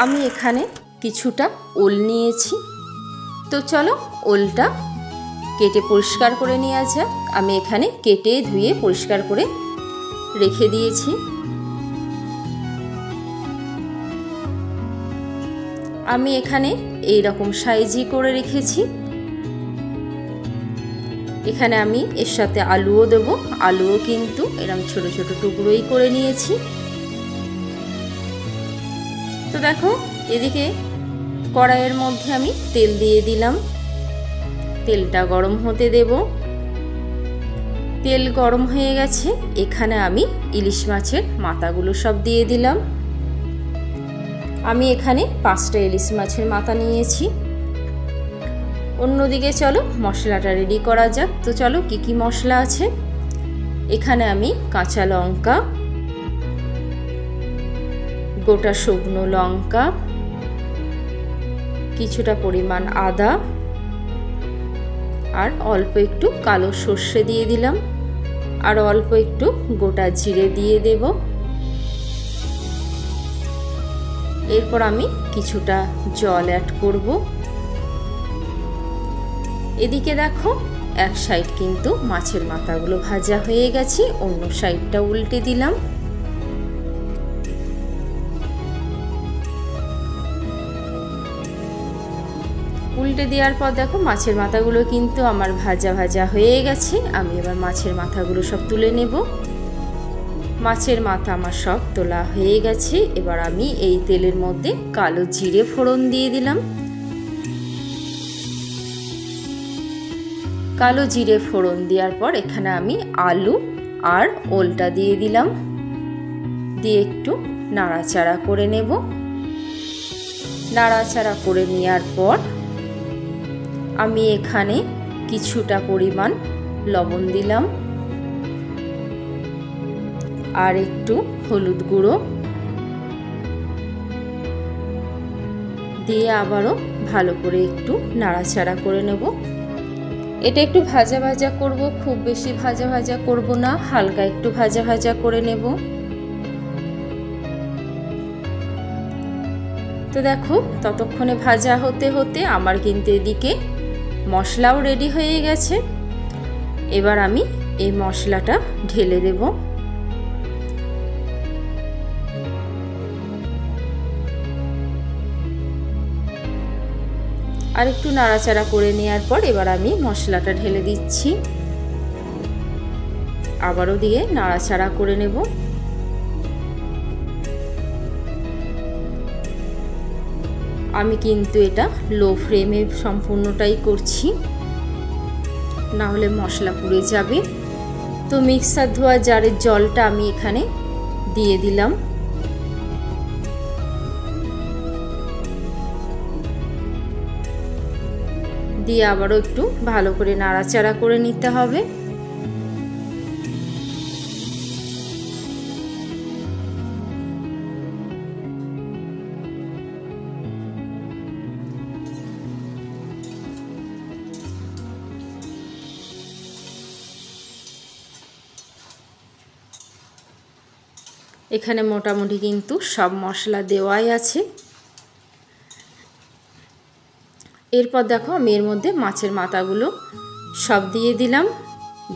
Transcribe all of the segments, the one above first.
আমি এখানে কিছুটা ওল নিয়েছি। তো চলো ওলটা কেটে পরিষ্কার করে নেওয়া যাক। আমি এখানে কেটে ধুয়ে পরিষ্কার করে রেখে দিয়েছি। আমি এখানে এই রকম সাইজই করে রেখেছি। এখানে আমি এর সাথে আলুও দেব। আলুও কিন্তু এরকম ছোট ছোট টুকরোই করে নিয়েছি। তো দেখো এদিকে কড়াইয়ের মধ্যে আমি তেল দিয়ে দিলাম। তেলটা গরম হতে দেব। তেল গরম হয়ে গেছে। এখানে আমি ইলিশ মাছের মাথাগুলো সব দিয়ে দিলাম। আমি এখানে 5টা ইলিশ মাছের মাথা নিয়েছি। অন্যদিকে চলো মশলাটা রেডি করা যাক। তো চলো কি কি মশলা আছে। এখানে আমি কাঁচা লঙ্কা, গোটা শুকনো লঙ্কা, কিছুটা পরিমাণ আদা আর অল্প একটু কালো সর্ষে দিয়ে দিলাম। আর অল্প একটু গোটা জিরে দিয়ে দেব। এরপর আমি কিছুটা জল অ্যাড করব। এদিকে দেখো এক সাইড কিন্তু মাছের মাথাগুলো ভাজা হয়ে গেছে। অন্য সাইডটা উল্টে দিলাম। উল্টে দেওয়ার পর দেখো মাছের মাথাগুলো কিন্তু আমার ভাজা ভাজা হয়ে গেছে। আমি এবার মাছের মাথাগুলো সব তুলে নেব। মাছের মাথা আমার সব তোলা হয়ে গেছে। এবার আমি এই তেলের মধ্যে কালো জিরে ফোড়ন দিয়ে দিলাম। কালো জিরে ফোড়ন দেওয়ার পর এখানে আমি আলু আর ওলটা দিয়ে দিলাম। দিয়ে একটু নাড়াচাড়া করে নেব। নাড়াচাড়া করে নেওয়ার পর আমি এখানে কিছুটা পরিমাণ লবণ দিলাম আর একটু হলুদ গুঁড়ো দিয়ে আবারও ভালো করে একটু নাড়াচাড়া করে নেব। এটা একটু ভাজা ভাজা করব, খুব বেশি ভাজা ভাজা করব না, হালকা একটু ভাজা ভাজা করে নেব। তো দেখো ততক্ষণে ভাজা হতে হতে আমার কিন্তু এদিকে মশলাও রেডি হয়ে গেছে। এবার আমি এই মশলাটা ঢেলে দেব। আর একটু নাড়াচাড়া করে নেওয়ার পর এবার আমি মশলাটা ঢেলে দিচ্ছি। আবারও দিয়ে নাড়াচাড়া করে নেব। আমি কিন্তু এটা লো ফ্লেমে সম্পূর্ণটাই করছি, না হলে মশলা পুড়ে যাবে। তো মিক্সার ধোয়া জারের জলটা আমি এখানে দিয়ে দিলাম। দিয়ে আবারও একটু ভালো করে নাড়াচাড়া করে নিতে হবে। এখানে মোটামুটি কিন্তু সব মশলা দেওয়াই আছে। এরপর দেখো আমি এর মধ্যে মাছের মাথাগুলো সব দিয়ে দিলাম।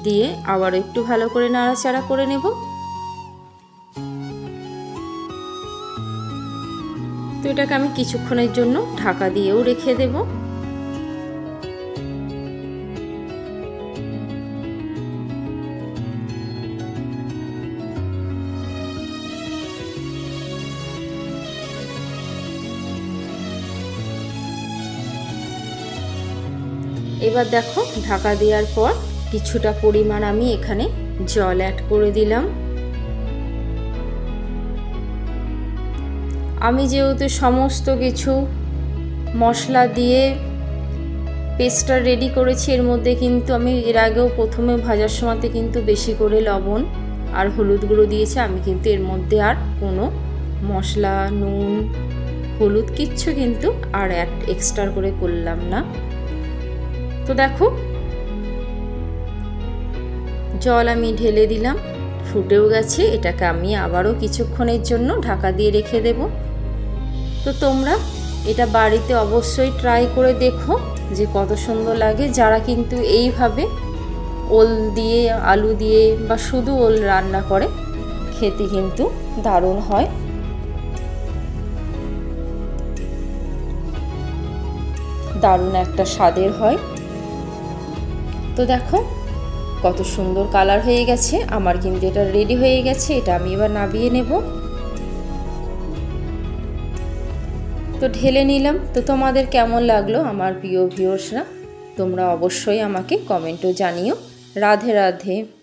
দিয়ে আবার একটু ভালো করে নাড়াচাড়া করে নেব। তো এটাকে আমি কিছুক্ষণের জন্য ঢাকা দিয়েও রেখে দেব। এবার দেখো ঢাকা দেওয়ার পর কিছুটা পরিমাণ আমি এখানে জল অ্যাড করে দিলাম। আমি যেহেতু সমস্ত কিছু মশলা দিয়ে পেস্টটা রেডি করেছি, এর মধ্যে কিন্তু আমি এর আগেও প্রথমে ভাজার সময়তে কিন্তু বেশি করে লবণ আর হলুদ গুঁড়ো দিয়েছি। আমি কিন্তু এর মধ্যে আর কোনো মশলা, নুন, হলুদ কিচ্ছু কিন্তু আর অ্যাড এক্সট্রা করে করলাম না। তো দেখো জল আমি ঢেলে দিলাম, ফুটেও গেছে। এটাকে আমি আবারও কিছুক্ষণের জন্য ঢাকা দিয়ে রেখে দেব। তো তো তোমরা এটা বাড়িতে অবশ্যই ট্রাই করে দেখো যে কত সুন্দর লাগে। যারা কিন্তু এইভাবে ওল দিয়ে, আলু দিয়ে বা শুধু ওল রান্না করে, খেতে কিন্তু দারুণ হয়। দারুণ একটা স্বাদের হয়। তো দেখো কত সুন্দর কালার হয়ে গেছে। আমার কিন্তু এটা রেডি হয়ে গেছে। এটা আমি এবার নামিয়ে নেব। তো ঢেলে নিলাম। তো তোমাদের কেমন লাগলো আমার প্রিয় ভিউয়ার্সরা, তোমরা অবশ্যই আমাকে কমেন্টও জানিও। রাধে রাধে।